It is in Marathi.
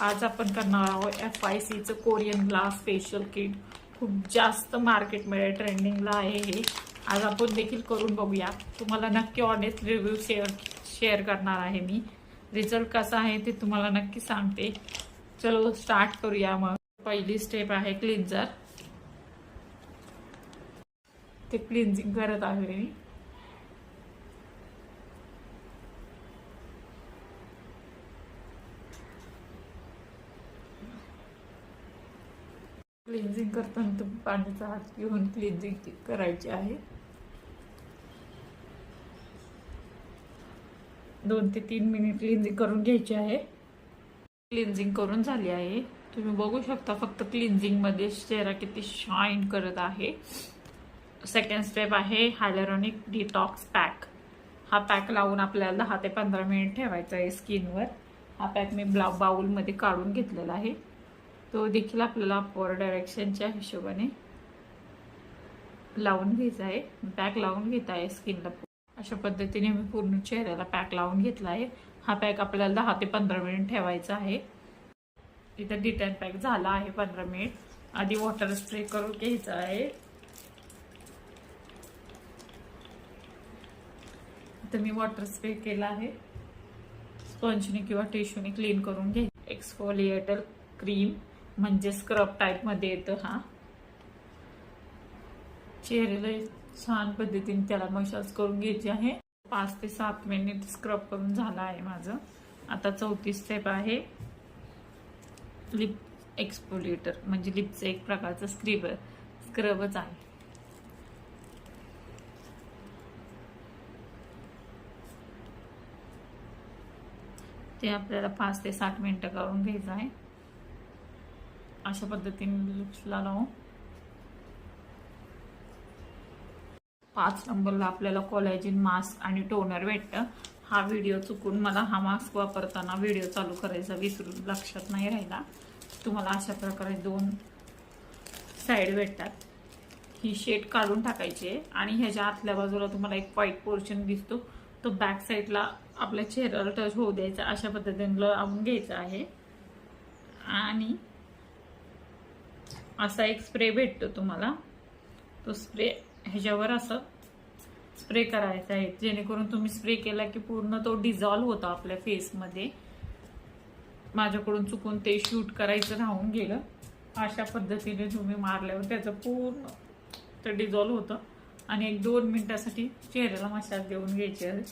आज आपण करणार आहोत FICचं कोरियन ग्लास फेशियल किट। खूप जास्त मार्केटमध्ये ट्रेंडिंगला आहे हे। आज आपण देखील करून बघूया। तुम्हाला नक्की ऑनेस्ट रिव्ह्यू शेअर करणार आहे मी। रिझल्ट कसा आहे ते तुम्हाला नक्की सांगते। चलो स्टार्ट करूया। मग पहिली स्टेप आहे क्लिन्झर। ते क्लिन्झिंग करत आहे मी। क्लिन्झिंग करताना तुम्ही पाण्याचा हात घेऊन क्लिन्झिंग करायचे आहे। 2 ते 3 मिनिट क्लिन्झिंग करून घ्यायचे आहे। क्लिन्झिंग करून झाली आहे। तुम्ही बघू शकता फक्त क्लिन्झिंग मध्ये चेहरा किती शाईन करत आहे। सेकंड स्टेप आहे हायलुरॉनिक डिटॉक्स पॅक। हा पॅक लावून आपल्याला 10 ते 15 मिनिट ठेवायचा आहे स्किनवर। हा पॅक मी बाउल मध्ये काढून घेतलेला आहे। तो देखील आपल्याला अपवर्ड डायरेक्शनच्या हिशोबाने लावून घ्यायचा आहे। पॅक लावून घेत आहे स्किनला। अशा पद्धतीने मी पूर्ण चेहऱ्याला पॅक लावून घेतला आहे। हा पॅक आपल्याला 10 ते 15 मिनिट ठेवायचा आहे। इथं डिटॅन पॅक झाला आहे 15 मिनिट। आधी वॉटर स्प्रे करून घ्यायचा आहे। इथं मी वॉटर स्प्रे केला आहे। स्पंजने किंवा टिश्यूने क्लीन करून घ्यायचं। एक्सफोलिएटर क्रीम म्हणजे स्क्रब टाइप मध्ये येतं। हा चेहऱ्याला छान पद्धतीने त्याला मसाज करून घ्यायचे आहे। 5 ते 7 मिनिट स्क्रब करून झाला आहे माझं। आता चौथी स्टेप आहे लिप एक्सफोलिएटर म्हणजे लिपचं एक प्रकारचं स्क्रबच आहे। ते आपल्याला 5 ते 7 मिनिटं करून घ्यायचं आहे। अशा पद्धतीने लिप्सला लावून 5 नंबरला आपल्याला कोलॅजिन मास्क आणि टोनर भेटतं। हा व्हिडिओ चुकून मला हा मास्क वापरताना व्हिडिओ चालू करायचा विसरून लक्षात नाही राहिला। तुम्हाला अशा प्रकारे 2 साइड भेटतात। ही शेड काढून टाकायची आहे आणि ह्याच्या आतल्या बाजूला तुम्हाला एक व्हाईट पोर्शन दिसतो तो बॅक साइडला आपल्या चेहऱ्याला टच होऊ द्यायचा। अशा पद्धतीने लावून घ्यायचा आहे। आणि असा एक स्प्रे भेटतो तुम्हाला। तो स्प्रे ह्याच्यावर असं स्प्रे करायचा आहे जेणेकरून तुम्ही स्प्रे केला की पूर्ण तो डिझॉल्व होतो आपल्या फेसमध्ये। माझ्याकडून चुकून ते शूट करायचं राहून गेलं। अशा पद्धतीने तुम्ही मारल्यावर त्याचं पूर्ण ते डिझॉल्व होतं आणि 1-2 मिनिटासाठी चेहऱ्याला मसाज देऊन घ्यायचे आहे।